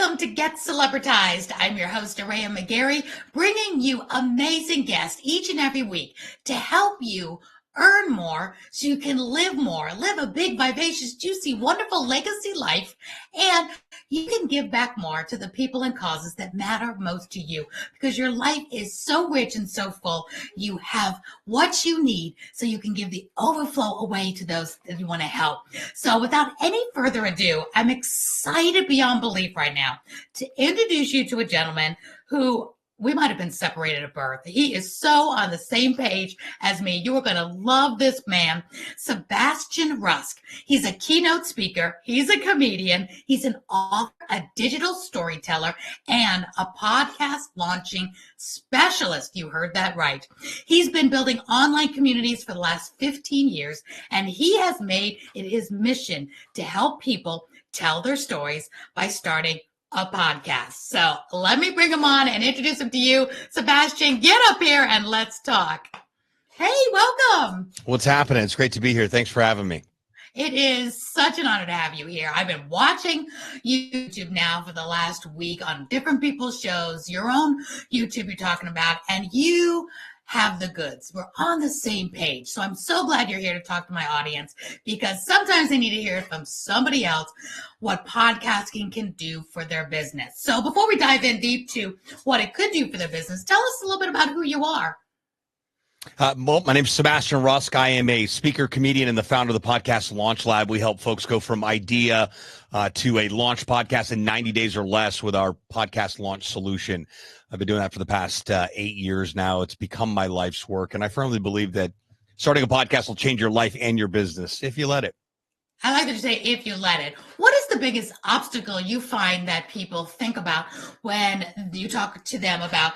Welcome to Get Celebritized. I'm your host, Aurea McGarry, bringing you amazing guests each and every week to help you earn more so you can live more, live a big, vivacious, juicy, wonderful legacy life, and you can give back more to the people and causes that matter most to you, because your life is so rich and so full. You have what you need so you can give the overflow away to those that you want to help. So without any further ado, I'm excited beyond belief right now to introduce you to a gentleman who we might have been separated at birth. He is so on the same page as me. You are going to love this man, Sebastian Rusk. He's a keynote speaker. He's a comedian. He's an author, a digital storyteller, and a podcast launching specialist. You heard that right. He's been building online communities for the last 15 years, and he has made it his mission to help people tell their stories by starting a podcast. So let me bring him on and introduce him to you. Sebastian, get up here and let's talk. Hey, welcome. What's happening? It's great to be here. Thanks for having me. It is such an honor to have you here. I've been watching YouTube now for the last week on different people's shows, your own YouTube you're talking about, and you have the goods. We're on the same page. So I'm so glad you're here to talk to my audience, because sometimes they need to hear from somebody else what podcasting can do for their business. So before we dive in deep to what it could do for their business, tell us a little bit about who you are. Well, my name is Sebastian Rusk. I am a speaker, comedian, and the founder of the Podcast Launch Lab. We help folks go from idea to a launch podcast in 90 days or less with our podcast launch solution. I've been doing that for the past 8 years now. It's become my life's work, and I firmly believe that starting a podcast will change your life and your business if you let it. I like that you say if you let it. What is the biggest obstacle you find that people think about when you talk to them about,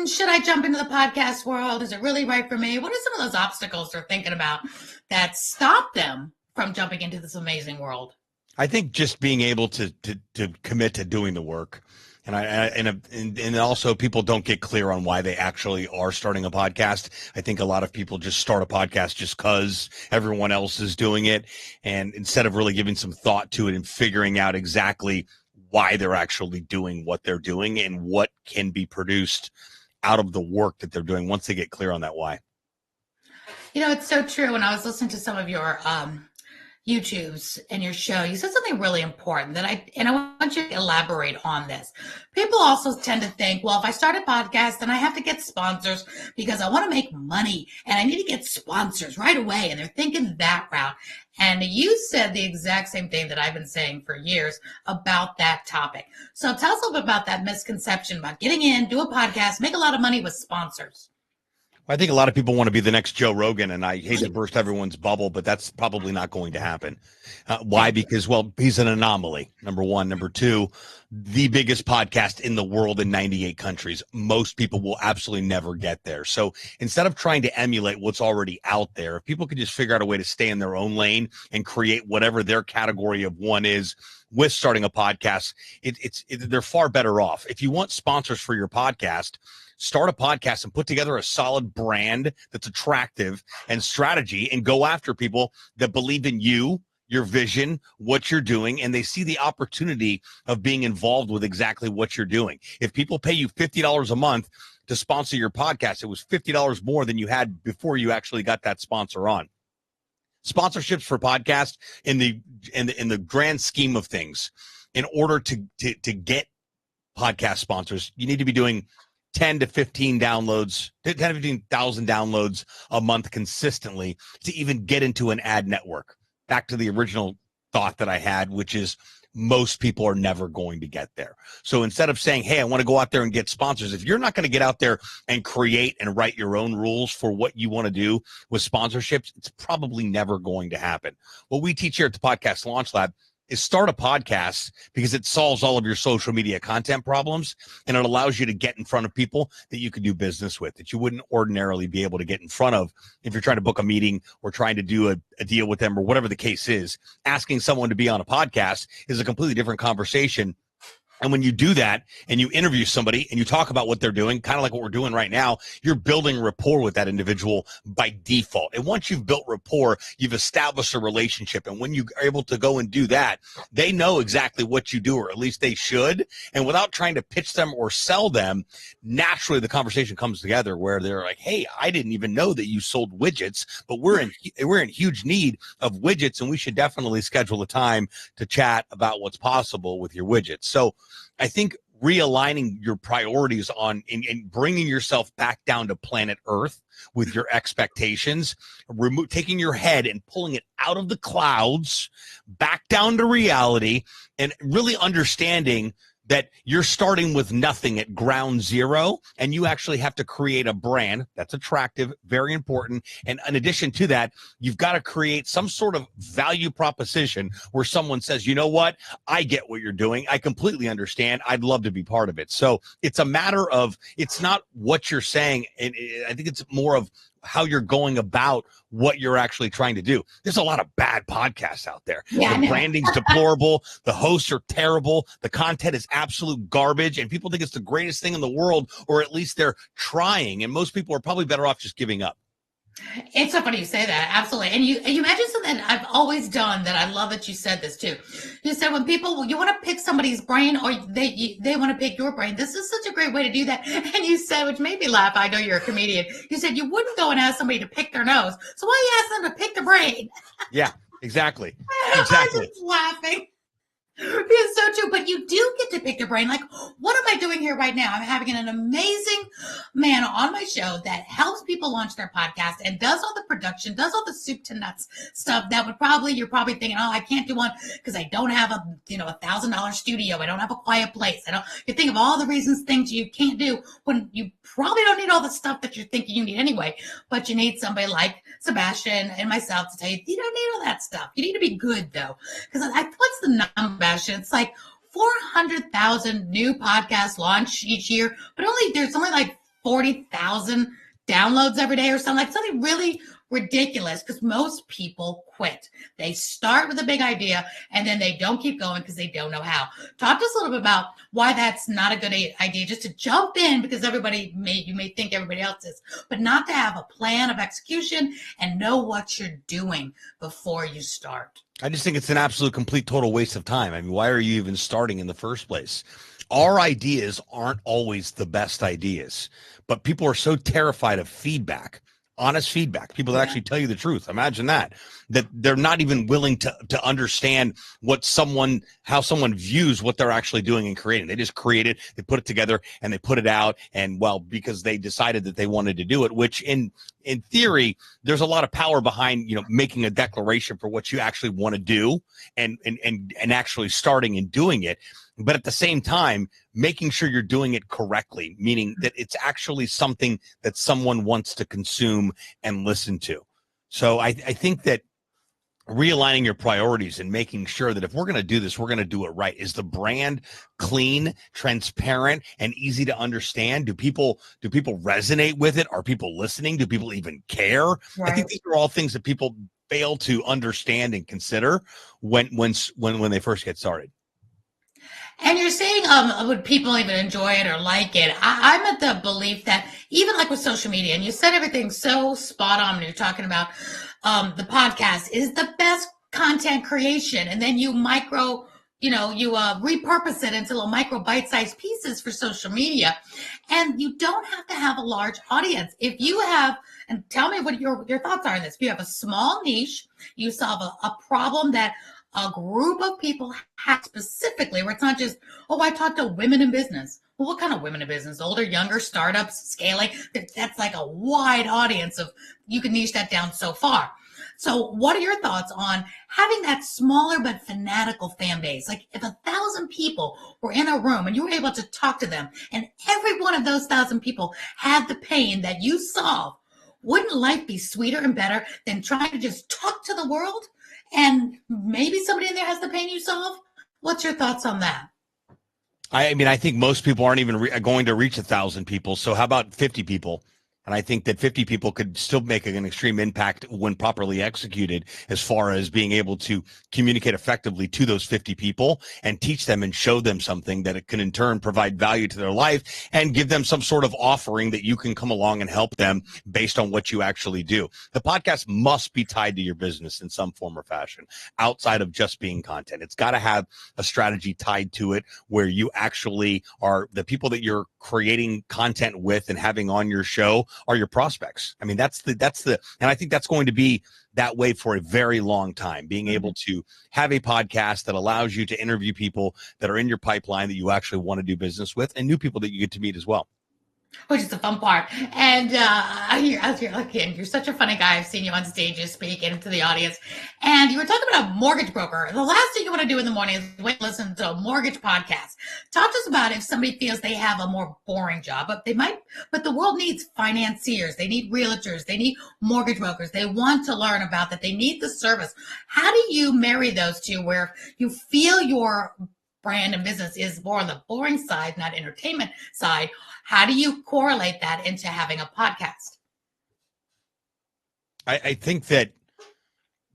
should I jump into the podcast world? Is it really right for me? What are some of those obstacles they're thinking about that stop them from jumping into this amazing world? I think just being able to commit to doing the work. And also people don't get clear on why they actually are starting a podcast. I think a lot of people just start a podcast just because everyone else is doing it. And instead of really giving some thought to it and figuring out exactly why they're actually doing what they're doing and what can be produced out of the work that they're doing once they get clear on that why. You know, it's so true. When I was listening to some of your YouTubes and your show, you said something really important that I want you to elaborate on this. People also tend to think, well, if I start a podcast, then I have to get sponsors because I want to make money and I need to get sponsors right away. And they're thinking that route. And you said the exact same thing that I've been saying for years about that topic. So tell us a little bit about that misconception about getting in, do a podcast, make a lot of money with sponsors. I think a lot of people want to be the next Joe Rogan, and I hate to burst everyone's bubble, but that's probably not going to happen. Why? Because, well, he's an anomaly, number one. Number two, the biggest podcast in the world in 98 countries. Most people will absolutely never get there. So instead of trying to emulate what's already out there, if people could just figure out a way to stay in their own lane and create whatever their category of one is with starting a podcast, they're far better off. If you want sponsors for your podcast, start a podcast and put together a solid brand that's attractive and strategy and go after people that believe in you, your vision, what you're doing, and they see the opportunity of being involved with exactly what you're doing. If people pay you $50 a month to sponsor your podcast, it was $50 more than you had before you actually got that sponsor on. Sponsorships for podcasts in the grand scheme of things, in order to get podcast sponsors, you need to be doing 10 to 15 downloads, 10 to 15,000 downloads a month consistently to even get into an ad network. Back to the original thought that I had, which is most people are never going to get there. So instead of saying, hey, I want to go out there and get sponsors, if you're not going to get out there and create and write your own rules for what you want to do with sponsorships, it's probably never going to happen. What we teach here at the Podcast Launch Lab is start a podcast because it solves all of your social media content problems, and it allows you to get in front of people that you can do business with that you wouldn't ordinarily be able to get in front of if you're trying to book a meeting or trying to do a deal with them or whatever the case is. Asking someone to be on a podcast is a completely different conversation And when you do that and you interview somebody and you talk about what they're doing, kind of like what we're doing right now, you're building rapport with that individual by default. And once you've built rapport, you've established a relationship. And when you are able to go and do that, they know exactly what you do, or at least they should. And without trying to pitch them or sell them, naturally the conversation comes together where they're like, hey, I didn't even know that you sold widgets, but we're in huge need of widgets, and we should definitely schedule a time to chat about what's possible with your widgets. So I think realigning your priorities on and bringing yourself back down to planet Earth with your expectations, taking your head and pulling it out of the clouds, back down to reality, and really understanding that you're starting with nothing at ground zero, and you actually have to create a brand that's attractive, very important. And in addition to that, you've got to create some sort of value proposition where someone says, you know what, I get what you're doing. I completely understand. I'd love to be part of it. So it's a matter of, it's not what you're saying. And I think it's more of how you're going about what you're actually trying to do. There's a lot of bad podcasts out there. Yeah, the branding's deplorable. The hosts are terrible. The content is absolute garbage. And people think it's the greatest thing in the world, or at least they're trying. And most people are probably better off just giving up. It's so funny you say that. Absolutely. And you mentioned something I've always done that I love that you said this too. You said when people, you want to pick somebody's brain, or they want to pick your brain. This is such a great way to do that. And you said, which made me laugh, I know you're a comedian, you said you wouldn't go and ask somebody to pick their nose. So why you ask them to pick the brain? Yeah, exactly. I was just laughing. It's so true, but you do get to pick your brain. Like, what am I doing here right now? I'm having an amazing man on my show that helps people launch their podcast and does all the production, does all the soup to nuts stuff that you're probably thinking, oh, I can't do one because I don't have $1,000 studio. I don't have a quiet place. You think of all the things you can't do when you probably don't need all the stuff that you're thinking you need anyway, but you need somebody like Sebastian and myself to tell you, you don't need all that stuff. You need to be good though. Because what's the number? It's like 400,000 new podcasts launch each year, but there's only like 40,000 downloads every day or something, like something really ridiculous, because most people quit. They start with a big idea and then they don't keep going because they don't know how. Talk to us a little bit about why that's not a good idea, just to jump in because you may think everybody else is, but not to have a plan of execution and know what you're doing before you start. I just think it's an absolute, complete, total waste of time. I mean, why are you even starting in the first place? Our ideas aren't always the best ideas, but people are so terrified of feedback, honest feedback, people that actually tell you the truth. Imagine that they're not even willing to understand how someone views what they're actually doing and creating. They just create it, they put it together, and they put it out. And because they decided that they wanted to do it, which in theory, there's a lot of power behind, making a declaration for what you actually want to do and actually starting and doing it. But at the same time, making sure you're doing it correctly, meaning that it's actually something that someone wants to consume and listen to. So I think that realigning your priorities and making sure that if we're going to do this, we're going to do it right. Is the brand clean, transparent, and easy to understand? Do people resonate with it? Are people listening? Do people even care? Right. I think these are all things that people fail to understand and consider when they first get started. And you're saying, would people even enjoy it or like it? I'm at the belief that even like with social media, and you said everything so spot on when you're talking about the podcast is the best content creation. And then you repurpose it into little micro bite-sized pieces for social media. And you don't have to have a large audience. If you have, and tell me what your thoughts are on this. If you have a small niche, you solve a problem that a group of people have specifically, where it's not just, I talk to women in business. Well, what kind of women in business? Older, younger, startups, scaling? That's like a wide audience you can niche that down so far. So what are your thoughts on having that smaller but fanatical fan base? Like if 1,000 people were in a room and you were able to talk to them and every one of those 1,000 people had the pain that you solve, wouldn't life be sweeter and better than trying to just talk to the world? And maybe somebody in there has the pain you solve. What's your thoughts on that? I mean, I think most people aren't even going to reach 1,000 people. So how about 50 people? And I think that 50 people could still make an extreme impact when properly executed, as far as being able to communicate effectively to those 50 people and teach them and show them something that it can in turn provide value to their life and give them some sort of offering that you can come along and help them based on what you actually do. The podcast must be tied to your business in some form or fashion outside of just being content. It's got to have a strategy tied to it where you actually are the people that you're creating content with and having on your show are your prospects. I mean, that's the, and I think that's going to be that way for a very long time, being able to have a podcast that allows you to interview people that are in your pipeline that you actually want to do business with and new people that you get to meet as well. Which is the fun part. And I hear, again, you're such a funny guy. I've seen you on stages speak into the audience. And you were talking about a mortgage broker. The last thing you want to do in the morning is wait, listen to a mortgage podcast. Talk to us about if somebody feels they have a more boring job, but the world needs financiers. They need realtors. They need mortgage brokers. They want to learn about that. They need the service. How do you marry those two where you feel your brand and business is more on the boring side, not entertainment side? How do you correlate that into having a podcast? I think that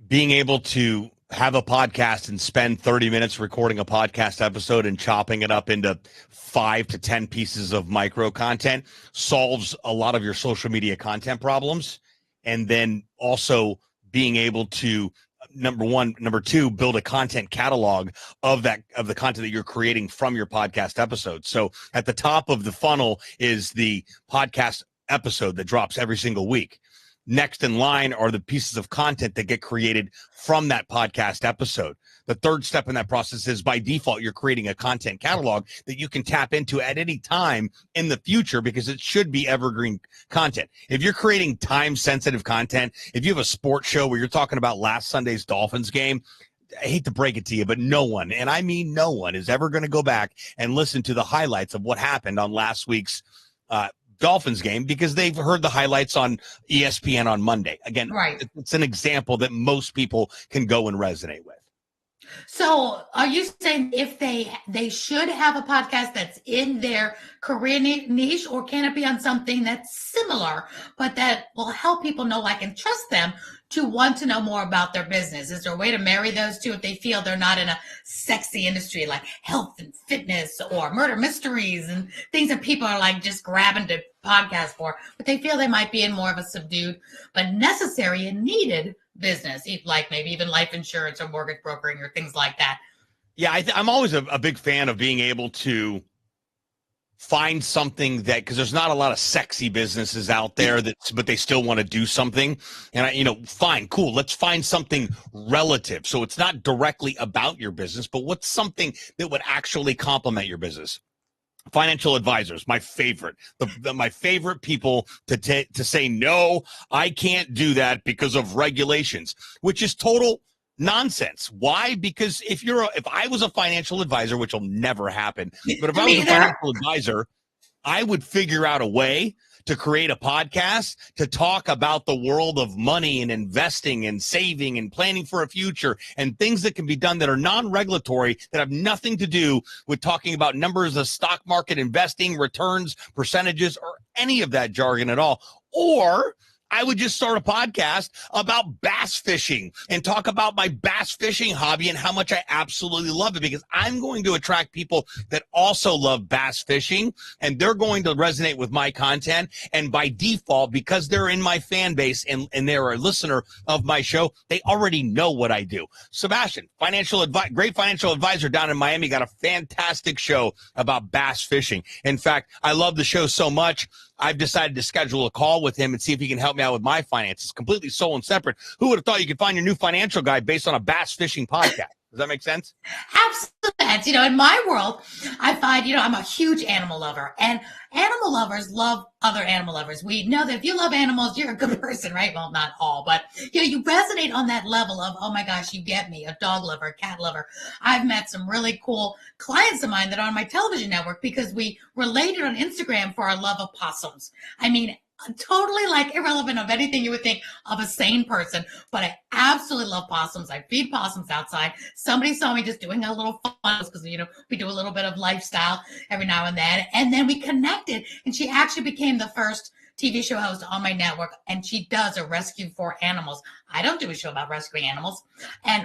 being able to have a podcast and spend 30 minutes recording a podcast episode and chopping it up into 5 to 10 pieces of micro content solves a lot of your social media content problems. And then also being able to, number two, build a content catalog of the content that you're creating from your podcast episode. So at the top of the funnel is the podcast episode that drops every single week. Next in line are the pieces of content that get created from that podcast episode. The third step in that process is, by default, you're creating a content catalog that you can tap into at any time in the future, because it should be evergreen content. If you're creating time-sensitive content, if you have a sports show where you're talking about last Sunday's Dolphins game, I hate to break it to you, but no one, and I mean no one, is ever going to go back and listen to the highlights of what happened on last week's Dolphins game, because they've heard the highlights on ESPN on Monday. Again, right. It's an example that most people can go and resonate with. So are you saying if they should have a podcast that's in their career niche, or can it be on something that's similar, but that will help people know, like, and trust them to want to know more about their business? Is there a way to marry those two if they feel they're not in a sexy industry like health and fitness or murder mysteries and things that people are like just grabbing to podcast for, but they feel they might be in more of a subdued but necessary and needed business, like maybe even life insurance or mortgage brokering or things like that? Yeah, I'm always a big fan of being able to find something that, because there's not a lot of sexy businesses out there but they still want to do something. And fine, cool. Let's find something relative. So it's not directly about your business, but what's something that would actually complement your business? Financial advisors, my favorite, my favorite people to say, no, I can't do that because of regulations, which is total nonsense. Why? Because if I was a financial advisor, which will never happen, but if I was a financial advisor, I would figure out a way to create a podcast to talk about the world of money and investing and saving and planning for a future and things that can be done that are non-regulatory, that have nothing to do with talking about numbers of stock market investing, returns, percentages, or any of that jargon at all. Or I would just start a podcast about bass fishing and talk about my bass fishing hobby and how much I absolutely love it, because I'm going to attract people that also love bass fishing, and they're going to resonate with my content. And by default, because they're in my fan base and they're a listener of my show, they already know what I do. Sebastian, great financial advisor down in Miami, got a fantastic show about bass fishing. In fact, I love the show so much, I've decided to schedule a call with him and see if he can help me out with my finances, completely sole and separate. Who would have thought you could find your new financial guy based on a bass fishing podcast? Does that make sense? Absolutely. In my world, I find, I'm a huge animal lover, and animal lovers love other animal lovers. We know that if you love animals, you're a good person, right? Well, not all, but you resonate on that level of, oh my gosh, you get me, a dog lover, a cat lover. I've met some really cool clients of mine that are on my television network because we related on Instagram for our love of possums. Totally irrelevant of anything you would think of a sane person, but I absolutely love possums. I feed possums outside. Somebody saw me just doing a little fun because, we do a little bit of lifestyle every now and then. And then we connected, and she actually became the first TV show host on my network, and she does a rescue for animals. I don't do a show about rescuing animals,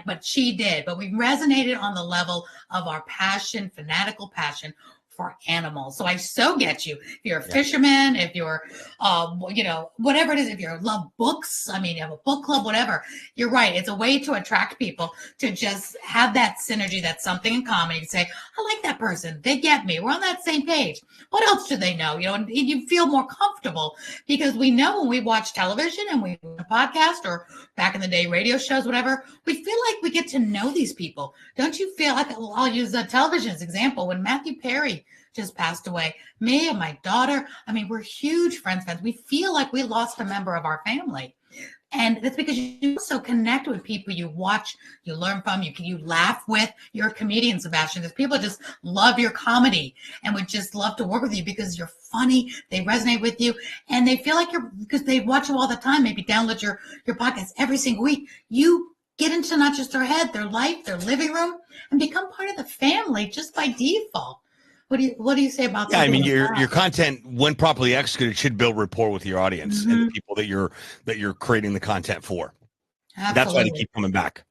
but she did. But we resonated on the level of our passion, fanatical passion for animals. So I so get you. If you're a fisherman, if you're, whatever it is, if you love books, I mean, you have a book club, whatever, you're right. It's a way to attract people to just have that synergy, that's something in common. You can say, I like that person. They get me. We're on that same page. What else do they know? And you feel more comfortable because we know when we watch television and we watch a podcast or back in the day, radio shows, whatever, we feel like we get to know these people. Don't you feel like, I'll use a television as an example. When Matthew Perry just passed away, me and my daughter, I mean, we're huge friends. We feel like we lost a member of our family. And that's because you also connect with people you watch, you learn from, you laugh with. You're a comedian, Sebastian. There's people just love your comedy and would just love to work with you because you're funny. They resonate with you and they feel like because they watch you all the time, maybe download your podcast every single week. You get into not just their head, their life, their living room, and become part of the family just by default. What do you say about that? Yeah, I mean, your content, when properly executed, should build rapport with your audience and the people that you're creating the content for. Absolutely. That's why they keep coming back.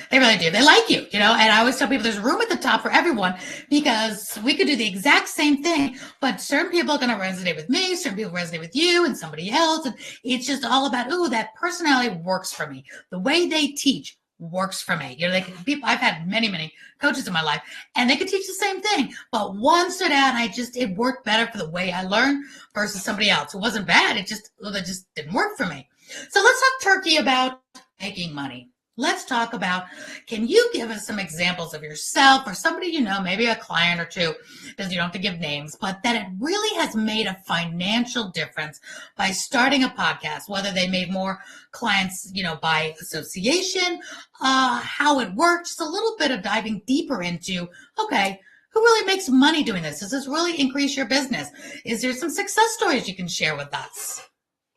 They really do. They like you, and I always tell people there's room at the top for everyone because we could do the exact same thing, but certain people are going to resonate with me, certain people resonate with you and somebody else. And it's just all about, that personality works for me. The way they teach works for me. People, I've had many coaches in my life and they could teach the same thing, but one stood out and it worked better for the way I learned versus somebody else. It wasn't bad. It just didn't work for me. So let's talk turkey about making money. Let's talk about, can you give us some examples of yourself or somebody, maybe a client or two, because you don't have to give names, but that it really has made a financial difference by starting a podcast, whether they made more clients, by association, how it works, just a little bit of diving deeper into, okay, who really makes money doing this? Does this really increase your business? Is there some success stories you can share with us?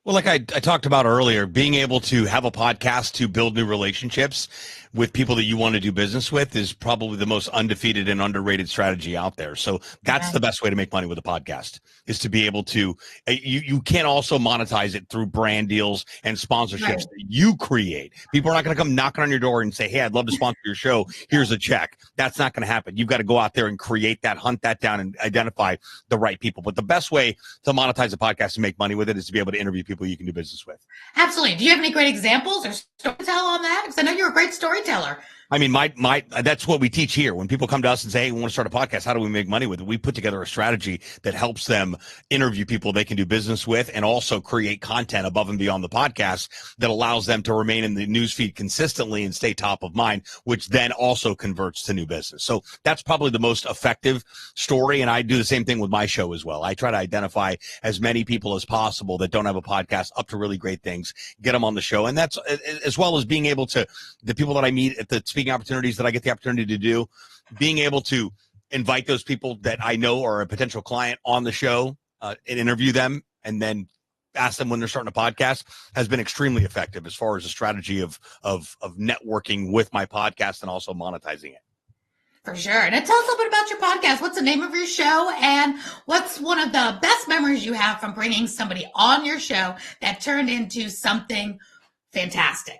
Well, like I talked about earlier, being able to have a podcast to build new relationships with people that you want to do business with is probably the most undefeated and underrated strategy out there. So that's the best way to make money with a podcast, is to be able to, you can also monetize it through brand deals and sponsorships that you create. People are not going to come knocking on your door and say, hey, I'd love to sponsor your show. Here's a check. That's not going to happen. You've got to go out there and create that, hunt that down and identify the right people. But the best way to monetize a podcast and make money with it is to be able to interview people you can do business with. Absolutely. Do you have any great examples or story to tell on that? Because I know you're a great storyteller. I mean, that's what we teach here. When people come to us and say, hey, we want to start a podcast, how do we make money with it? We put together a strategy that helps them interview people they can do business with and also create content above and beyond the podcast that allows them to remain in the newsfeed consistently and stay top of mind, which then also converts to new business. So that's probably the most effective story. And I do the same thing with my show as well. I try to identify as many people as possible that don't have a podcast up to really great things, get them on the show. And that's as well as being able to, the people that I meet at the speaking opportunities that I get the opportunity to do, being able to invite those people that I know are a potential client on the show and interview them and then ask them when they're starting a podcast has been extremely effective as far as a strategy of networking with my podcast and also monetizing it. For sure. And tell us a little bit about your podcast. What's the name of your show? And what's one of the best memories you have from bringing somebody on your show that turned into something fantastic?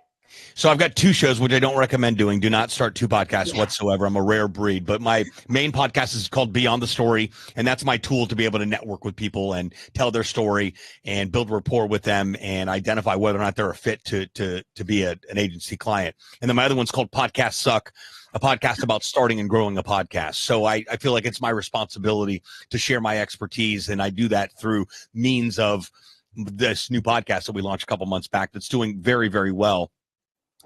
So I've got two shows, which I don't recommend doing. Do not start two podcasts whatsoever. I'm a rare breed. But my main podcast is called Beyond the Story, and that's my tool to be able to network with people and tell their story and build rapport with them and identify whether or not they're a fit to be an agency client. And then my other one's called Podcasts Suck, a podcast about starting and growing a podcast. So I feel like it's my responsibility to share my expertise, and I do that through means of this new podcast that we launched a couple months back that's doing very, very well.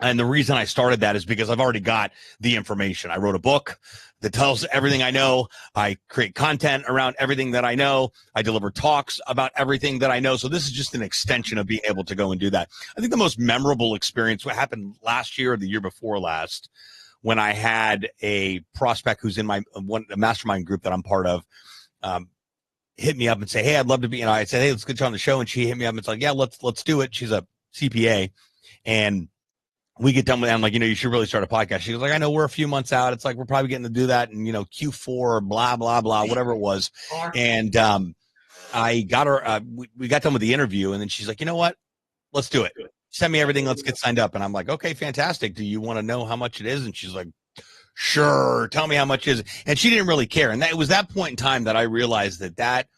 And the reason I started that is because I've already got the information. I wrote a book that tells everything I know. I create content around everything that I know. I deliver talks about everything that I know. So this is just an extension of being able to go and do that. I think the most memorable experience, what happened last year or the year before last, when I had a prospect who's in a mastermind group that I'm part of, hit me up and say, hey, I'd love to be, I said, hey, let's get you on the show. And she hit me up and it's like, yeah, let's do it. She's a CPA. And we get done with it. I'm like, you should really start a podcast. She was like, I know we're a few months out. It's like, we're probably getting to do that in, Q4, blah, blah, blah, whatever it was. And I got her, we got done with the interview, and then she's like, you know what? Let's do it. Send me everything. Let's get signed up. And I'm like, okay, fantastic. Do you want to know how much it is? And she's like, sure. Tell me how much it is. And she didn't really care. And it was that point in time that I realized that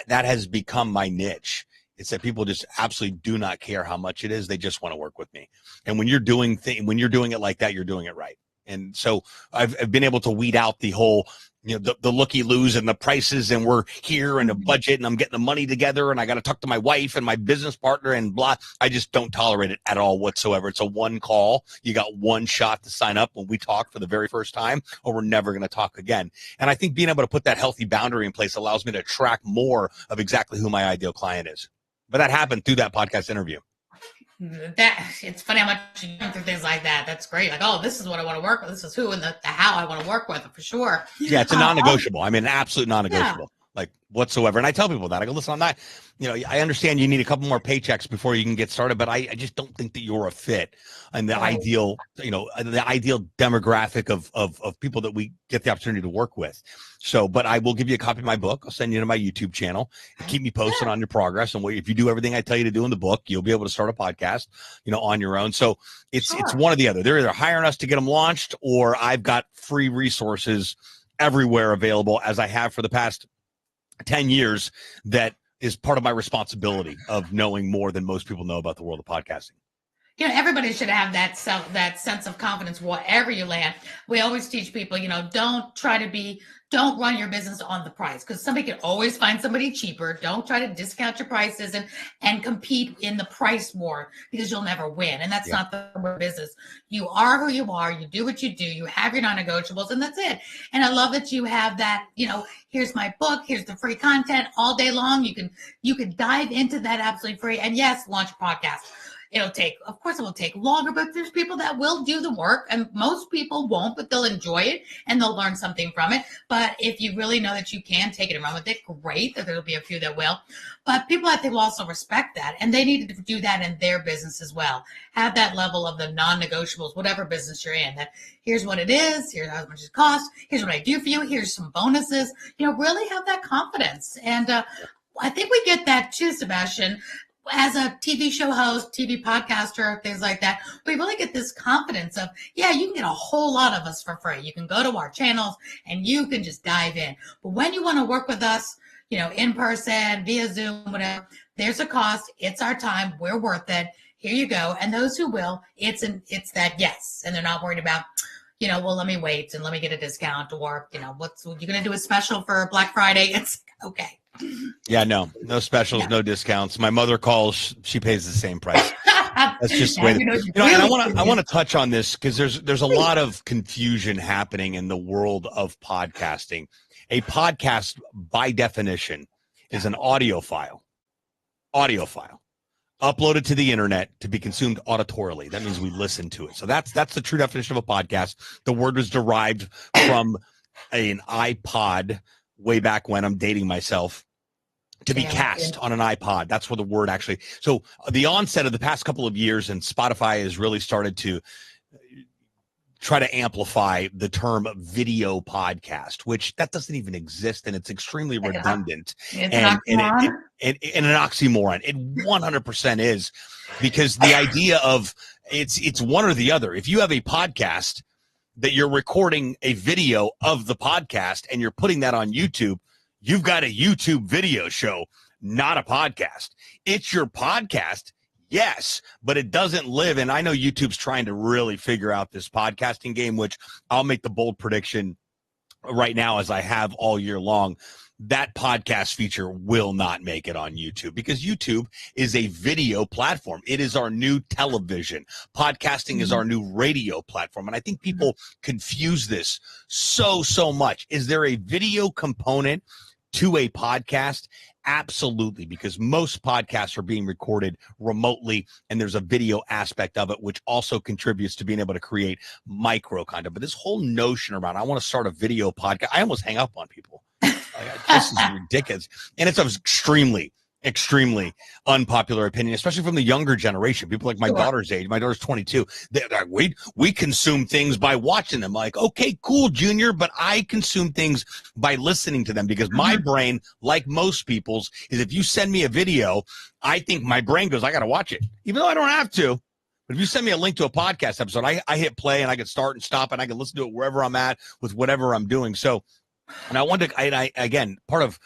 has become my niche. It's that people just absolutely do not care how much it is. They just want to work with me. And when you're doing it like that, you're doing it right. And so I've been able to weed out the whole, the looky-loos and the prices, and we're here and a budget, and I'm getting the money together, and I got to talk to my wife and my business partner and blah. I just don't tolerate it at all whatsoever. It's a one call. You got one shot to sign up when we talk for the very first time, or we're never going to talk again. And I think being able to put that healthy boundary in place allows me to attract more of exactly who my ideal client is. But that happened through that podcast interview. It's funny how much you go through things like that. That's great. Like, oh, this is what I want to work with. This is who and the how I want to work with, for sure. Yeah, it's a non-negotiable. I mean, an absolute non-negotiable, like whatsoever. And I tell people that. I go, listen, I'm not, I understand you need a couple more paychecks before you can get started, but I just don't think that you're a fit and the ideal, the ideal demographic of people that we get the opportunity to work with. So, but I will give you a copy of my book. I'll send you to my YouTube channel. Keep me posted on your progress. And if you do everything I tell you to do in the book, you'll be able to start a podcast, on your own. So it's one or the other. They're either hiring us to get them launched, or I've got free resources everywhere available, as I have for the past 10 years. That is part of my responsibility of knowing more than most people know about the world of podcasting. Everybody should have that sense of confidence wherever you land. We always teach people, don't run your business on the price, because somebody can always find somebody cheaper. Don't try to discount your prices and compete in the price war, because you'll never win. And that's not the business. You are who you are. You do what you do. You have your non-negotiables, and that's it. And I love that you have that, here's my book. Here's the free content all day long. You can dive into that absolutely free. And yes, launch a podcast. Of course it will take longer, but there's people that will do the work, and most people won't, but they'll enjoy it and they'll learn something from it. But if you really know that you can take it and run with it, great. There'll be a few that will, but people, I think, will also respect that, and they need to do that in their business as well. Have that level of the non-negotiables, whatever business you're in, that here's what it is, here's how much it costs, here's what I do for you, here's some bonuses, really have that confidence. And I think we get that too, Sebastian. As a TV show host, TV podcaster, things like that, we really get this confidence of, you can get a whole lot of us for free. You can go to our channels and you can just dive in. But when you want to work with us, in person, via Zoom, whatever, there's a cost. It's our time. We're worth it. Here you go. And those who will, it's that yes. And they're not worried about, well, let me wait and let me get a discount, or, you're going to do a special for Black Friday. It's okay. Yeah, no specials, no discounts. My mother calls, she pays the same price. That's just the way. And I want to touch on this, because there's a lot of confusion happening in the world of podcasting. A podcast, by definition, is an audio file uploaded to the internet to be consumed auditorily. That means we listen to it. So that's the true definition of a podcast. The word was derived from an iPod way back when. I'm dating myself. To be cast on an iPod. That's where the word actually. So the onset of the past couple of years, and Spotify has really started to try to amplify the term video podcast, which that doesn't even exist, and it's extremely redundant and an oxymoron. It 100% is, because the idea of it's one or the other. If you have a podcast that you're recording a video of the podcast and you're putting that on YouTube, you've got a YouTube video show, not a podcast. It's your podcast, yes, but it doesn't live. And I know YouTube's trying to really figure out this podcasting game, which I'll make the bold prediction right now, as I have all year long. That podcast feature will not make it on YouTube, because YouTube is a video platform. It is our new television. Podcasting is our new radio platform. And I think people confuse this so much. Is there a video component to a podcast? Absolutely, because most podcasts are being recorded remotely, and there's a video aspect of it, which also contributes to being able to create micro content. But this whole notion around, I want to start a video podcast, I almost hang up on people. This is ridiculous. And it's extremely extremely unpopular opinion, especially from the younger generation. People like my Sure. daughter's age. My daughter's 22. They're like, we consume things by watching them. Like, okay, cool, Junior, but I consume things by listening to them because my brain, like most people's, is if you send me a video, I think my brain goes, I got to watch it, even though I don't have to. But if you send me a link to a podcast episode, I hit play and I can start and stop and I can listen to it wherever I'm at with whatever I'm doing. So, and I wanted to, again, part of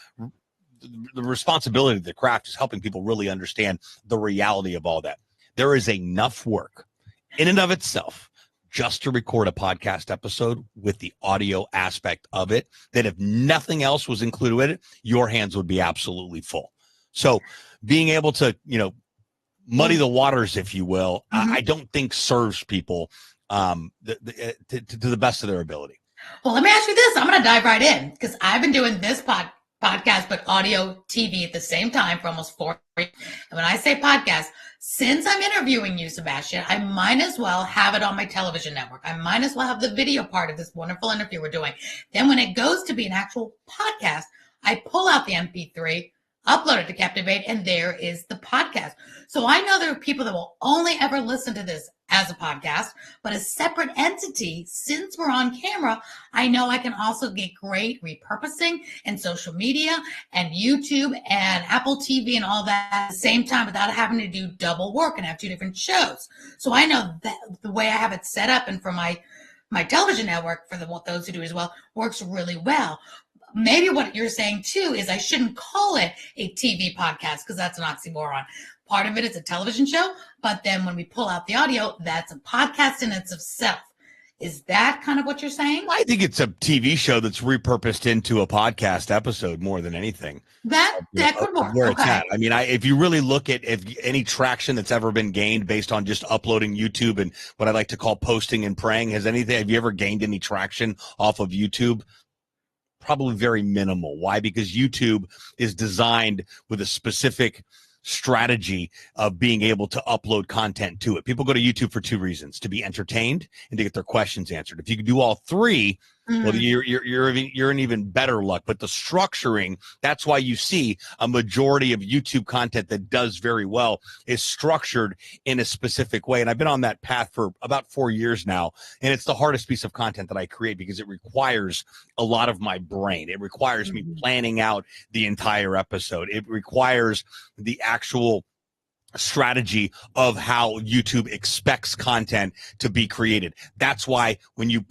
the responsibility of the craft is helping people really understand the reality of all that. There is enough work in and of itself just to record a podcast episode with the audio aspect of it that if nothing else was included with it, your hands would be absolutely full. So being able to, muddy the waters, if you will, I don't think serves people to the best of their ability. Well, let me ask you this. I'm going to dive right in because I've been doing this podcast, but audio, TV at the same time for almost 4 years. And when I say podcast, since I'm interviewing you, Sebastian, I might as well have it on my television network. I might as well have the video part of this wonderful interview we're doing. Then when it goes to be an actual podcast, I pull out the MP3, upload it to Captivate, and there is the podcast. So I know there are people that will only ever listen to this as a podcast, but a separate entity, since we're on camera, I know I can also get great repurposing and social media and YouTube and Apple TV and all that at the same time without having to do double work and have 2 different shows. So I know that the way I have it set up and for my television network, for those who do as well, works really well. Maybe what you're saying too is I shouldn't call it a TV podcast because that's an oxymoron. Part of it is a television show, but then when we pull out the audio, that's a podcast in itself. Is that kind of what you're saying? I think it's a TV show that's repurposed into a podcast episode more than anything. That could work. Where it's at. I mean, if you really look at any traction that's ever been gained based on just uploading YouTube and what I like to call posting and praying, have you ever gained any traction off of YouTube? Probably very minimal. Why? Because YouTube is designed with a specific strategy of being able to upload content to it. People go to YouTube for 2 reasons: to be entertained and to get their questions answered. If you can do all 3, well, you're in even better luck. But the structuring, that's why you see a majority of YouTube content that does very well is structured in a specific way. And I've been on that path for about 4 years now. And it's the hardest piece of content that I create because it requires a lot of my brain. It requires me planning out the entire episode. It requires the actual strategy of how YouTube expects content to be created. That's why when you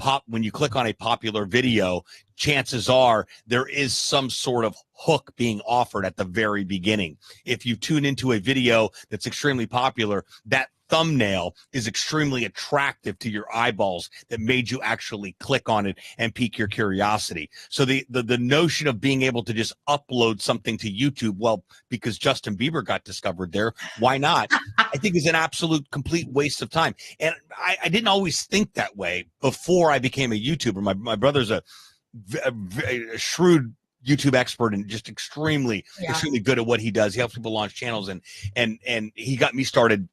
click on a popular video, chances are there is some sort of hook being offered at the very beginning. If you tune into a video that's extremely popular, that thumbnail is extremely attractive to your eyeballs that made you actually click on it and pique your curiosity. So the notion of being able to just upload something to YouTube, well, because Justin Bieber got discovered there, why not? I think is an absolute complete waste of time. And I didn't always think that way before I became a YouTuber. My brother's a shrewd YouTube expert and just extremely good at what he does. He helps people launch channels and he got me started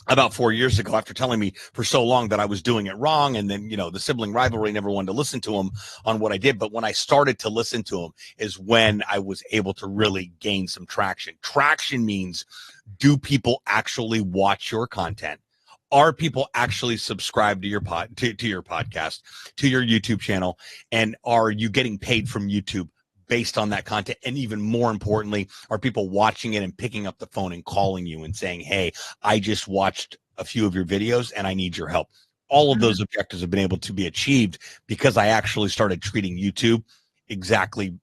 about 4 years ago after telling me for so long that I was doing it wrong. And then, the sibling rivalry, never wanted to listen to him on what I did. But when I started to listen to him is when I was able to really gain some traction. Traction means, do people actually watch your content? Are people actually subscribed to your to your podcast, to your YouTube channel? And are you getting paid from YouTube based on that content? And even more importantly, are people watching it and picking up the phone and calling you and saying, hey, I just watched a few of your videos and I need your help? All of those objectives have been able to be achieved because I actually started treating YouTube exactly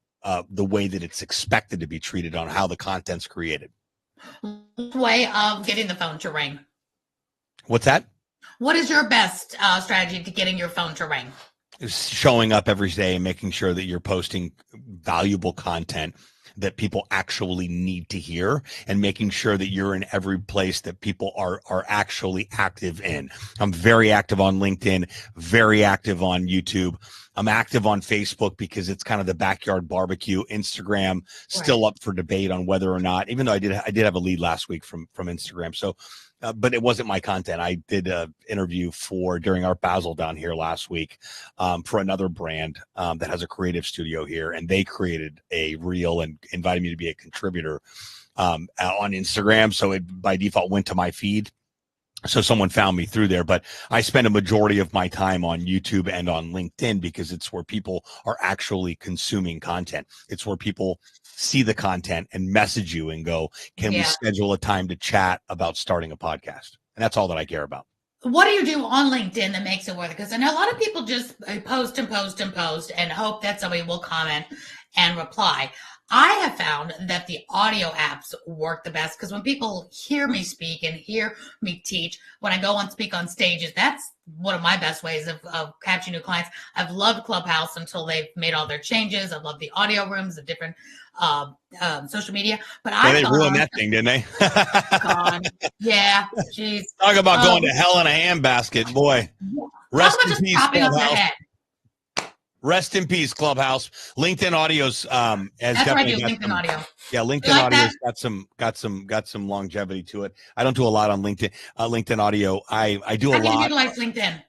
the way that it's expected to be treated on how the content's created. Way of getting the phone to ring. What's that? What is your best strategy to getting your phone to ring? Showing up every day and making sure that you're posting valuable content that people actually need to hear, and making sure that you're in every place that people are actually active in. I'm very active on LinkedIn, very active on YouTube. I'm active on Facebook because it's kind of the backyard barbecue. Instagram still up for debate on whether or not, even though I did have a lead last week from Instagram. So but it wasn't my content. I did an interview during Art Basel down here last week for another brand that has a creative studio here, and they created a reel and invited me to be a contributor on Instagram. So it by default went to my feed. So someone found me through there, but I spend a majority of my time on YouTube and on LinkedIn because it's where people are actually consuming content. It's where people see the content and message you and go, can we schedule a time to chat about starting a podcast? And that's all that I care about. What do you do on LinkedIn that makes it worth it? Because I know a lot of people just post and post and post and hope that somebody will comment and reply. I have found that the audio apps work the best because when people hear me speak and hear me teach, when I go on speak on stages, that's one of my best ways of capturing new clients. I've loved Clubhouse until they've made all their changes. I've loved the audio rooms, the different social media. But they ruined that thing, didn't they? God. Yeah. Jeez. Talk about going to hell in a handbasket, boy. Rest in peace, Clubhouse. Rest in peace, Clubhouse. LinkedIn Audio's has That's definitely right, LinkedIn Audio. Yeah, LinkedIn Audio's got some longevity to it. I don't do a lot on LinkedIn Audio. I do a lot. How do you utilize LinkedIn?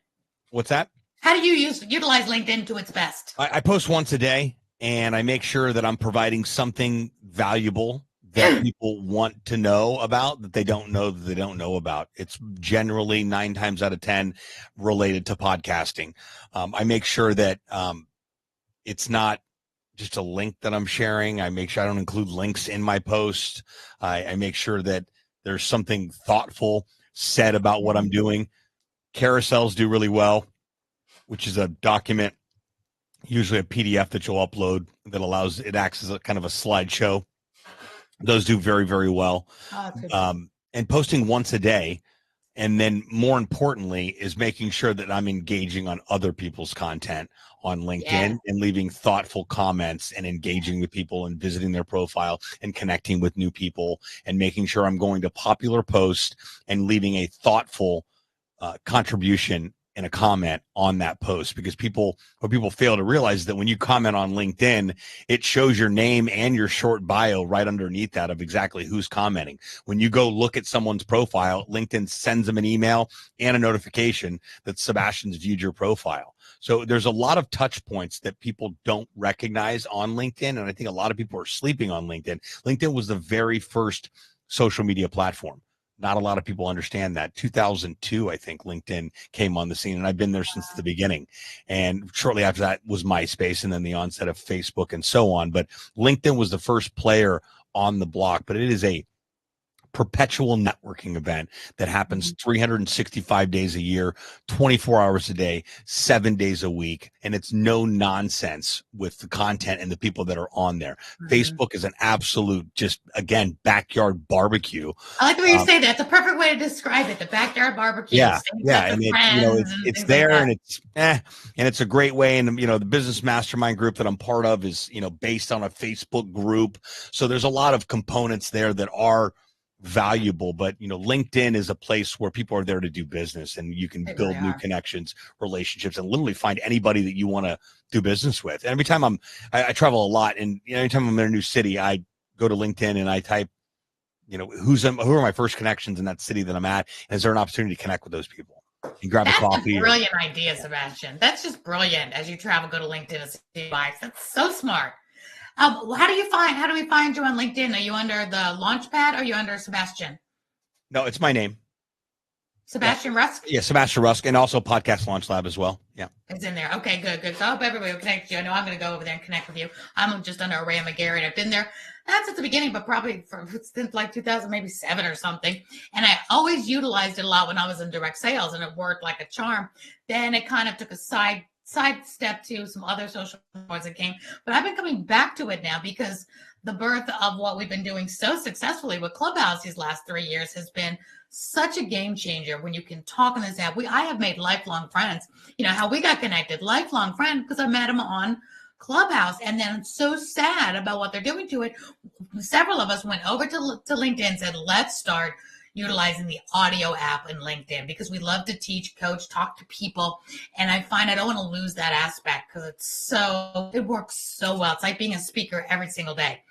What's that? How do you utilize LinkedIn to its best? I post once a day, and I make sure that I'm providing something valuable that people want to know about that they don't know about. It's generally 9 times out of 10 related to podcasting. I make sure that it's not just a link that I'm sharing. I make sure I don't include links in my post. I make sure that there's something thoughtful said about what I'm doing. Carousels do really well, which is a document, usually a PDF that you'll upload that it acts as a kind of a slideshow. Those do very, very well. And posting once a day. And then more importantly is making sure that I'm engaging on other people's content on LinkedIn and leaving thoughtful comments and engaging with people and visiting their profile and connecting with new people and making sure I'm going to popular post and leaving a thoughtful contribution in a comment on that post, because people fail to realize that when you comment on LinkedIn, it shows your name and your short bio right underneath that of exactly who's commenting. When you go look at someone's profile, LinkedIn sends them an email and a notification that Sebastian's viewed your profile. So there's a lot of touch points that people don't recognize on LinkedIn. And I think a lot of people are sleeping on LinkedIn. LinkedIn was the very first social media platform. Not a lot of people understand that. 2002, I think LinkedIn came on the scene, and I've been there since the beginning. And shortly after that was MySpace, and then the onset of Facebook and so on. But LinkedIn was the first player on the block, but it is a perpetual networking event that happens 365 days a year, 24 hours a day, 7 days a week. And it's no nonsense with the content and the people that are on there. Facebook is an absolute, just again, backyard barbecue. I like the way you say that. It's a perfect way to describe it. The backyard barbecue. Yeah. And it's there and it's a great way. And, the business mastermind group that I'm part of is, based on a Facebook group. So there's a lot of components there that are valuable, but LinkedIn is a place where people are there to do business, and you can build new connections, relationships, and literally find anybody that you want to do business with. And every time I travel a lot, and anytime I'm in a new city, I go to LinkedIn and I type, who are my first connections in that city that I'm at, and is there an opportunity to connect with those people and grab a coffee? That's a brilliant idea, Sebastian. That's just brilliant. As you travel, go to LinkedIn and see lives. That's so smart. How do we find you on LinkedIn? Are you under the Launchpad or are you under Sebastian? No, it's my name. Sebastian Rusk? Yeah, Sebastian Rusk, and also Podcast Launch Lab as well. Yeah. It's in there. Okay, good. So I hope everybody will connect with you. I know I'm going to go over there and connect with you. I'm just under Aurea McGarry, and I've been there not since the beginning, but probably since like 2007 or something. And I always utilized it a lot when I was in direct sales, and it worked like a charm. Then it kind of took a sidestep to some other social networks that came, but I've been coming back to it now because the birth of what we've been doing so successfully with Clubhouse these last 3 years has been such a game changer. When you can talk on this app, I have made lifelong friends. How we got connected, lifelong friend, because I met them on Clubhouse, and then I'm so sad about what they're doing to it. Several of us went over to LinkedIn and said, let's start utilizing the audio app in LinkedIn, because we love to teach, coach, talk to people. And I find I don't want to lose that aspect because it works so well. It's like being a speaker every single day.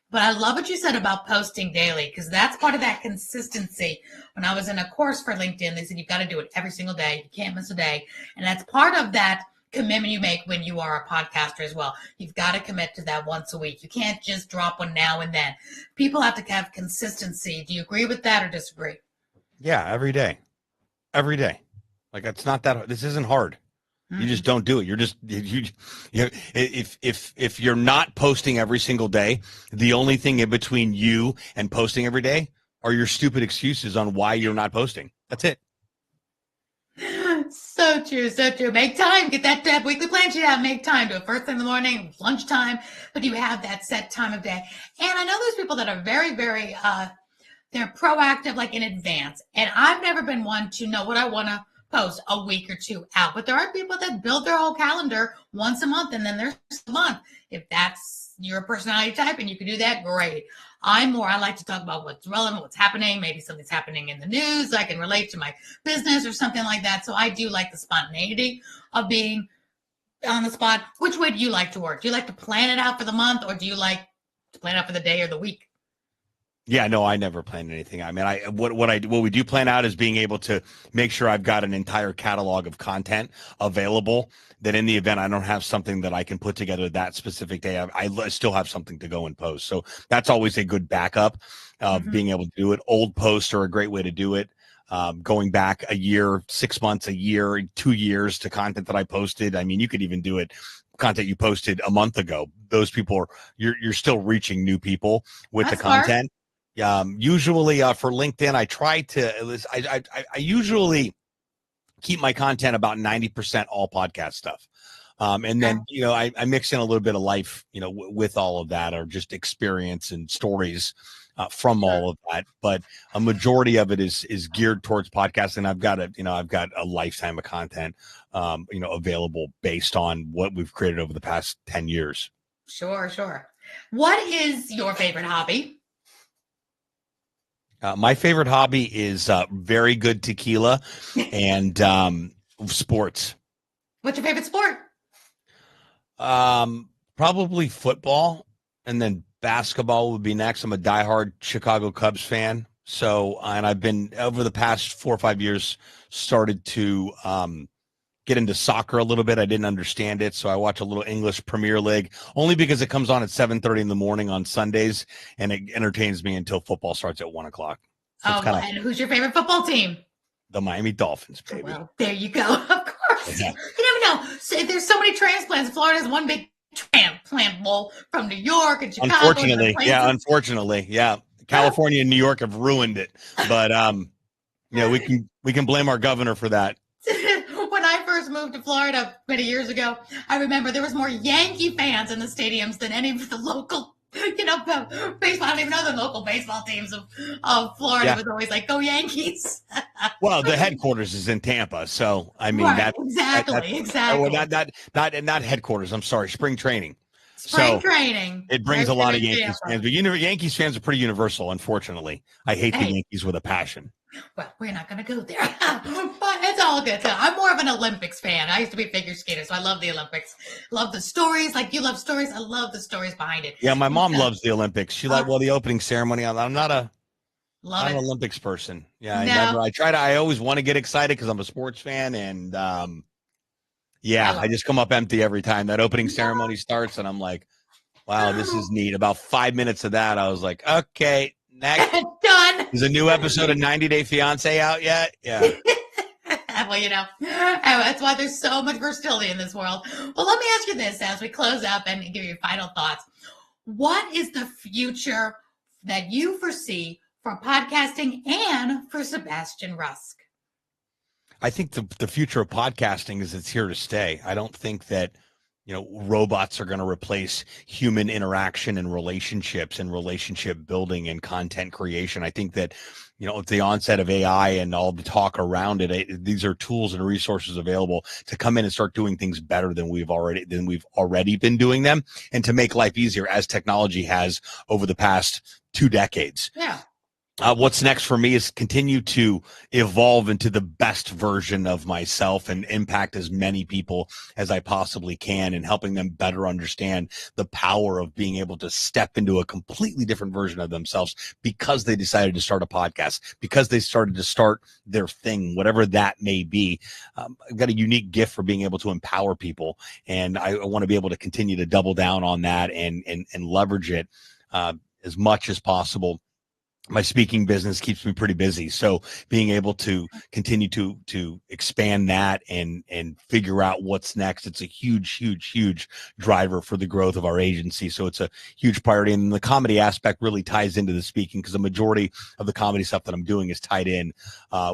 But I love what you said about posting daily, because that's part of that consistency. When I was in a course for LinkedIn, they said you've got to do it every single day. You can't miss a day. And that's part of that commitment you make when you are a podcaster as well. You've got to commit to that once a week. You can't just drop one now and then. People have to have consistency. Do you agree with that or disagree? Yeah, every day. Every day. Like, it's not that, this isn't hard. You just don't do it. You're just, if you're not posting every single day, the only thing in between you and posting every day are your stupid excuses on why you're not posting. That's it. So true, so true. Make time. Get that weekly plan you have. Make time. Do it first thing in the morning, lunchtime, but you have that set time of day. And I know there's people that are very, very, they're proactive, like in advance. And I've never been one to know what I want to post a week or two out. But there are people that build their whole calendar once a month, and then there's a month. If that's your personality type and you can do that, great. I like to talk about what's relevant, what's happening. Maybe something's happening in the news I can relate to my business or something like that. So I do like the spontaneity of being on the spot. Which way do you like to work? Do you like to plan it out for the month, or do you like to plan out for the day or the week? Yeah, no, I never plan anything. I mean, what we do plan out is being able to make sure I've got an entire catalog of content available, that in the event I don't have something that I can put together that specific day, I still have something to go and post. So that's always a good backup of being able to do it. Old posts are a great way to do it. Going back a year, 6 months, a year, 2 years to content that I posted. I mean, you could even do it content you posted a month ago. Those people you're still reaching new people with the content. Usually for LinkedIn, I try to, I usually keep my content about 90% all podcast stuff. And then, I mix in a little bit of life, with all of that, or just experience and stories from all of that. But a majority of it is geared towards podcasting. I've got a lifetime of content, available based on what we've created over the past 10 years. Sure. What is your favorite hobby? My favorite hobby is very good tequila and sports. What's your favorite sport? Probably football, and then basketball would be next. I'm a diehard Chicago Cubs fan. So, and I've been, over the past 4 or 5 years, started to get into soccer a little bit. I didn't understand it, so I watch a little English Premier League, only because it comes on at 7:30 in the morning on Sundays, and it entertains me until football starts at 1 o'clock. So and who's your favorite football team? The Miami Dolphins, baby. Well, there you go. Of course. Yeah. You never know. So there's so many transplants. Florida has one big transplant bowl from New York and Chicago. Unfortunately. California and New York have ruined it, but we can blame our governor for that. When I first moved to Florida many years ago, I remember there was more Yankee fans in the stadiums than any of the local, baseball. I don't even know the local baseball teams of Florida. It was always like, go Yankees. Well, the headquarters is in Tampa, so I mean, exactly. Well, not headquarters. I'm sorry, spring training. Training. It brings a lot of Yankees fans, but Yankees fans are pretty universal. Unfortunately, I hate the Yankees with a passion. Well, we're not going to go there, but it's all good. I'm more of an Olympics fan. I used to be a figure skater, so I love the Olympics. Love the stories. Like you love stories. I love the stories behind it. Yeah, my mom loves the Olympics. She the opening ceremony. I'm not an Olympics person. Yeah, I always want to get excited because I'm a sports fan, and I just come up empty every time that opening ceremony starts, and I'm like, wow, this is neat. About 5 minutes of that, I was like, okay, next. Done. Is a new episode of 90 Day Fiancé out yet? Yeah. Well, that's why there's so much versatility in this world. Well, let me ask you this as we close up and give you your final thoughts. What is the future that you foresee for podcasting and for Sebastian Rusk? I think the future of podcasting is it's here to stay. I don't think that robots are going to replace human interaction and relationships and relationship building and content creation. I think that, at the onset of AI and all the talk around it, these are tools and resources available to come in and start doing things better than we've already been doing them, and to make life easier, as technology has over the past 2 decades. Yeah. What's next for me is continue to evolve into the best version of myself and impact as many people as I possibly can, and helping them better understand the power of being able to step into a completely different version of themselves because they decided to start a podcast, because they started to start their thing, whatever that may be. I've got a unique gift for being able to empower people, and I want to be able to continue to double down on that and leverage it as much as possible. My speaking business keeps me pretty busy. So being able to continue to expand that and figure out what's next, it's a huge driver for the growth of our agency. So it's a huge priority. And the comedy aspect really ties into the speaking, because the majority of the comedy stuff that I'm doing is tied in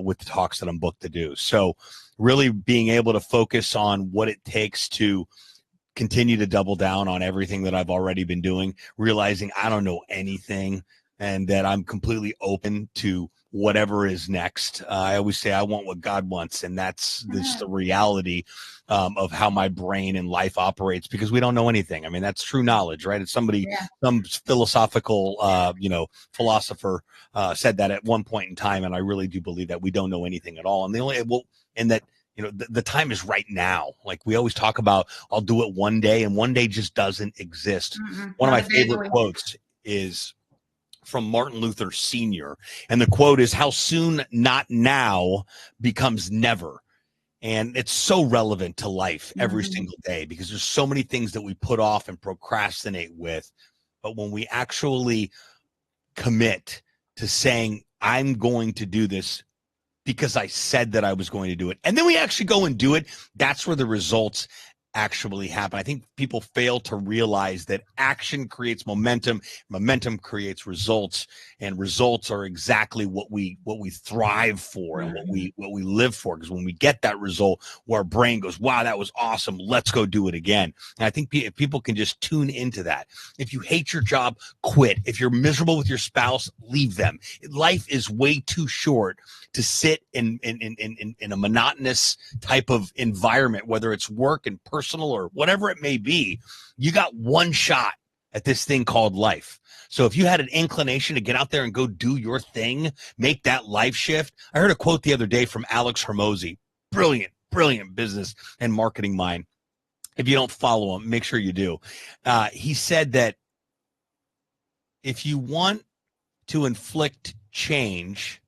with the talks that I'm booked to do. So really being able to focus on what it takes to continue to double down on everything that I've already been doing, realizing I don't know anything, and that I'm completely open to whatever is next. I always say I want what God wants, and that's just the reality of how my brain and life operates, because we don't know anything. I mean, that's true knowledge, right? It's some philosophical, philosopher said that at one point in time, and I really do believe that we don't know anything at all. And that the time is right now. Like we always talk about, I'll do it one day, and one day just doesn't exist. One of my favorite quotes is from Martin Luther Sr. And the quote is, "How soon not now becomes never." And it's so relevant to life every single day, because there's so many things that we put off and procrastinate with. But when we actually commit to saying, I'm going to do this because I said that I was going to do it, and then we actually go and do it, that's where the results actually happen. I think people fail to realize that action creates momentum, momentum creates results, and results are exactly what we thrive for and what we live for. Because when we get that result, where our brain goes, wow, that was awesome, let's go do it again. And I think if people can just tune into that. If you hate your job, quit. If you're miserable with your spouse, leave them. Life is way too short to sit in a monotonous type of environment, whether it's work and personal or whatever it may be. You got one shot at this thing called life. So if you had an inclination to get out there and go do your thing, make that life shift. I heard a quote the other day from Alex Hermosi, brilliant business and marketing mind. If you don't follow him, make sure you do. He said that if you want to inflict change,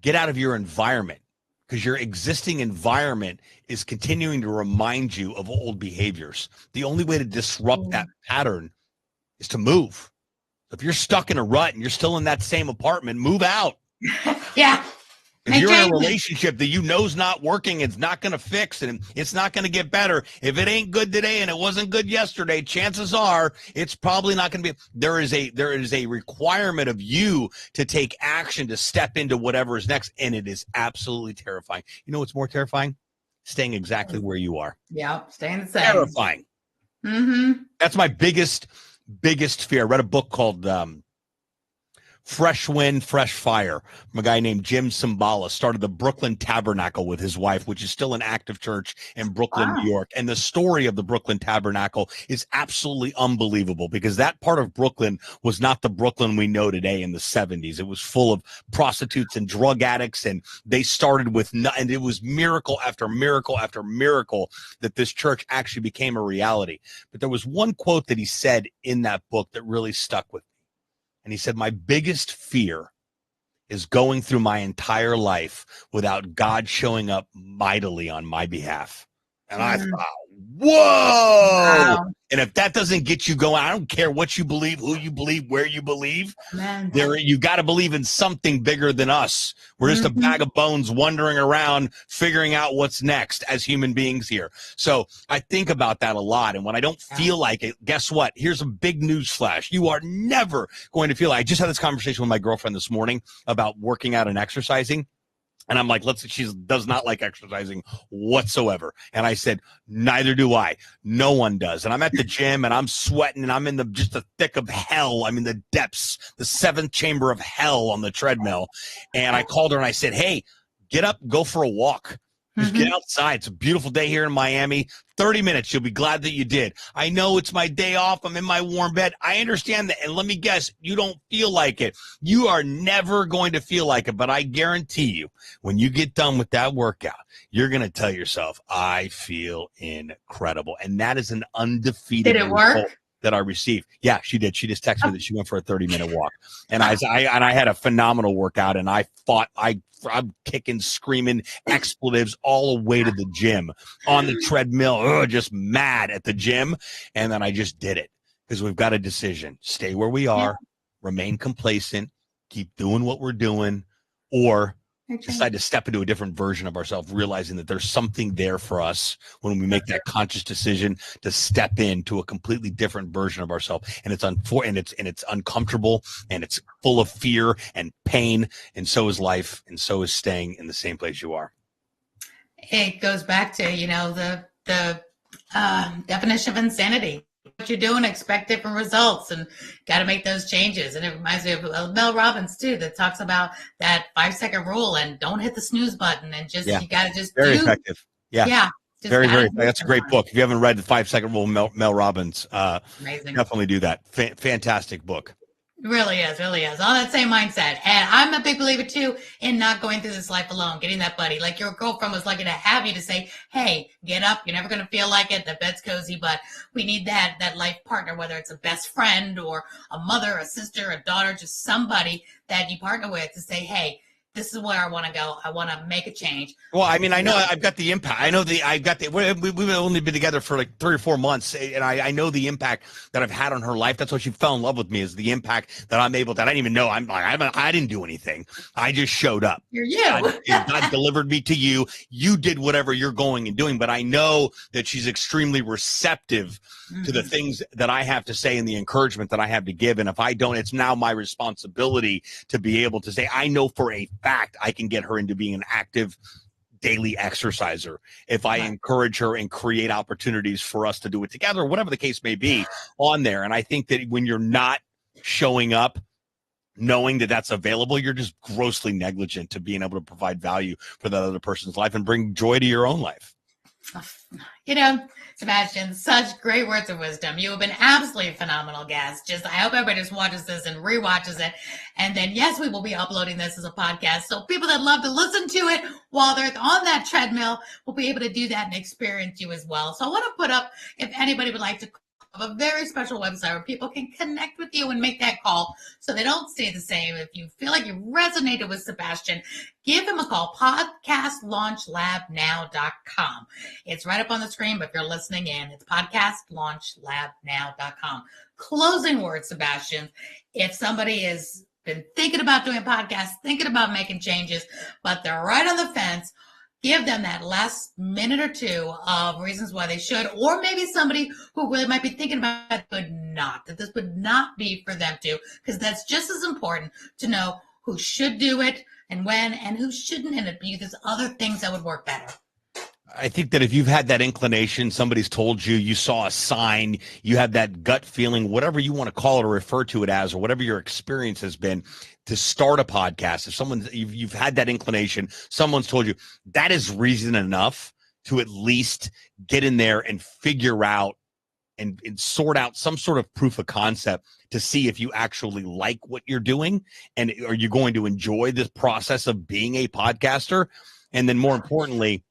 get out of your environment, because your existing environment is continuing to remind you of old behaviors. The only way to disrupt that pattern is to move. If you're stuck in a rut and you're still in that same apartment, move out. Yeah. If you're in a relationship that you know is not working, it's not going to fix, and it's not going to get better. If it ain't good today and it wasn't good yesterday, chances are it's probably not going to be. There is a requirement of you to take action, to step into whatever is next, and it is absolutely terrifying. You know what's more terrifying? Staying exactly where you are. Yeah, staying the same. Terrifying. That's my biggest fear. I read a book called Fresh Wind, Fresh Fire from a guy named Jim Cymbala. Started the Brooklyn Tabernacle with his wife, which is still an active church in Brooklyn, New York. And the story of the Brooklyn Tabernacle is absolutely unbelievable, because that part of Brooklyn was not the Brooklyn we know today in the 70s. It was full of prostitutes and drug addicts, and they started with, and it was miracle after miracle after miracle that this church actually became a reality. But there was one quote that he said in that book that really stuck with me. And he said, my biggest fear is going through my entire life without God showing up mightily on my behalf. And I thought, whoa. Wow. And if that doesn't get you going, I don't care what you believe, who you believe, where you believe. You got to believe in something bigger than us. We're just a bag of bones wandering around, figuring out what's next as human beings here. So I think about that a lot. And when I don't feel like it, guess what? Here's a big news flash. You are never going to feel like. I just had this conversation with my girlfriend this morning about working out and exercising. And I'm like, she does not like exercising whatsoever. And I said, neither do I. No one does. And I'm at the gym and I'm sweating and I'm in just the thick of hell. I'm in the depths, the seventh chamber of hell on the treadmill. And I called her and I said, hey, get up, go for a walk. Just get outside. It's a beautiful day here in Miami. 30 minutes. You'll be glad that you did. I know it's my day off. I'm in my warm bed. I understand that. And let me guess, you don't feel like it. You are never going to feel like it. But I guarantee you, when you get done with that workout, you're going to tell yourself, I feel incredible. And that is an undefeated Did it result work? that I received. Yeah, she did. She just texted me that she went for a 30-minute walk. And I had a phenomenal workout, and I'm kicking, screaming expletives all the way to the gym on the treadmill, just mad at the gym. And then I just did it because we've got a decision. Stay where we are, remain complacent, keep doing what we're doing, or decide to step into a different version of ourselves, realizing that there's something there for us when we make that conscious decision to step into a completely different version of ourselves. And it's it's uncomfortable, and it's full of fear and pain, and so is life, and so is staying in the same place you are. It goes back to, the definition of insanity. What you're doing, expect different results, and got to make those changes. And it reminds me of Mel Robbins too, that talks about that 5-second rule and don't hit the snooze button, and you got to just very effective. Yeah. Very. That's a great book. If you haven't read the 5-second rule, Mel Robbins, amazing. Definitely do that. Fantastic book. Really is. All that same mindset. And I'm a big believer too in not going through this life alone, getting that buddy. Like your girlfriend was lucky to have you to say, hey, get up. You're never going to feel like it. The bed's cozy, but we need that life partner, whether it's a best friend or a mother, a sister, a daughter, just somebody that you partner with to say, hey, this is where I want to go. I want to make a change. Well, I mean, I know I've got the impact. We've only been together for like 3 or 4 months, and I know the impact that I've had on her life. That's why she fell in love with me, is the impact that I'm able to. I didn't even know. I didn't do anything. I just showed up. You're you. God delivered me to you. You did whatever you're going and doing, but I know that she's extremely receptive to the things that I have to say and the encouragement that I have to give. And if I don't, it's now my responsibility to be able to say, I know for a fact I can get her into being an active daily exerciser if I encourage her and create opportunities for us to do it together, whatever the case may be on there. And I think that when you're not showing up, knowing that that's available, you're just grossly negligent to being able to provide value for that other person's life and bring joy to your own life. Sebastian, such great words of wisdom. You have been absolutely phenomenal guest. I hope everybody just watches this and rewatches it. And then, yes, we will be uploading this as a podcast. So people that love to listen to it while they're on that treadmill will be able to do that and experience you as well. So I want to put up, if anybody would like to, a very special website where people can connect with you and make that call so they don't stay the same. If you feel like you resonated with Sebastian, give him a call, podcastlaunchlabnow.com. It's right up on the screen, but if you're listening in, it's podcastlaunchlabnow.com. Closing words, Sebastian. If somebody has been thinking about doing a podcast, thinking about making changes, but they're right on the fence, give them that last minute or two of reasons why they should, or maybe somebody who really might be thinking about it, but not, that this would not be for them to, because that's just as important to know who should do it and when, and who shouldn't, and it'd be there's other things that would work better. I think that if you've had that inclination, somebody's told you, you saw a sign, you have that gut feeling, whatever you want to call it or refer to it as, or whatever your experience has been to start a podcast. If you've had that inclination, someone's told you, that is reason enough to at least get in there and figure out and sort out some sort of proof of concept to see if you actually like what you're doing. And are you going to enjoy this process of being a podcaster? And then more importantly,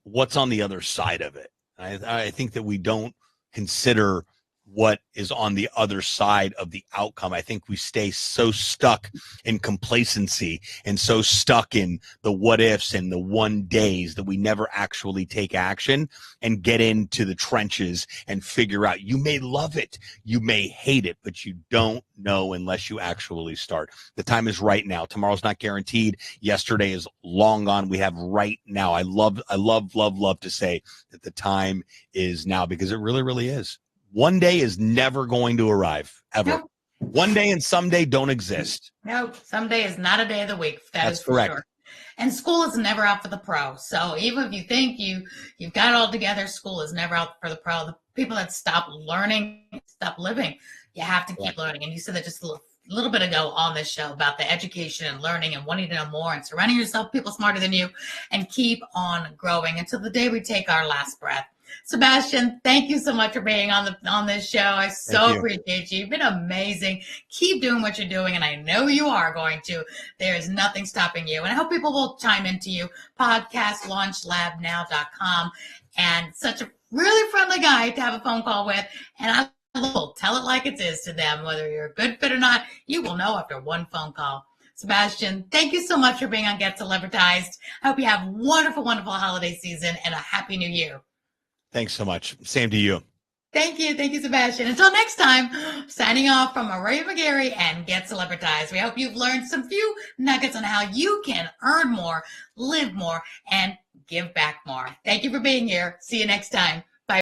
what's on the other side of it? I think that we don't consider what is on the other side of the outcome. I think we stay so stuck in complacency and so stuck in the what ifs and the one days that we never actually take action and get into the trenches and figure out. You may love it, you may hate it, but you don't know unless you actually start. The time is right now. Tomorrow's not guaranteed. Yesterday is long gone. We have right now. I love to say that the time is now, because it really, really is. One day is never going to arrive, ever. Nope. One day and someday don't exist. No, someday is not a day of the week. That's is for correct. Sure. And school is never out for the pro. So even if you think you've got it all together, school is never out for the pro. The people that stop learning, stop living. You have to keep learning. And you said that just a little bit ago on this show about the education and learning and wanting to know more and surrounding yourself with people smarter than you and keep on growing until the day we take our last breath. Sebastian, thank you so much for being on this show. I so appreciate you. You've been amazing. Keep doing what you're doing, and I know you are going to. There is nothing stopping you. And I hope people will chime into you. Podcastlaunchlabnow.com. And such a really friendly guy to have a phone call with. And I will tell it like it is to them. Whether you're a good fit or not, you will know after one phone call. Sebastian, thank you so much for being on Get Celebritized. I hope you have a wonderful, wonderful holiday season and a happy new year. Thanks so much. Same to you. Thank you. Thank you, Sebastian. Until next time, signing off from Aurea McGarry and Get Celebritized. We hope you've learned some few nuggets on how you can earn more, live more, and give back more. Thank you for being here. See you next time.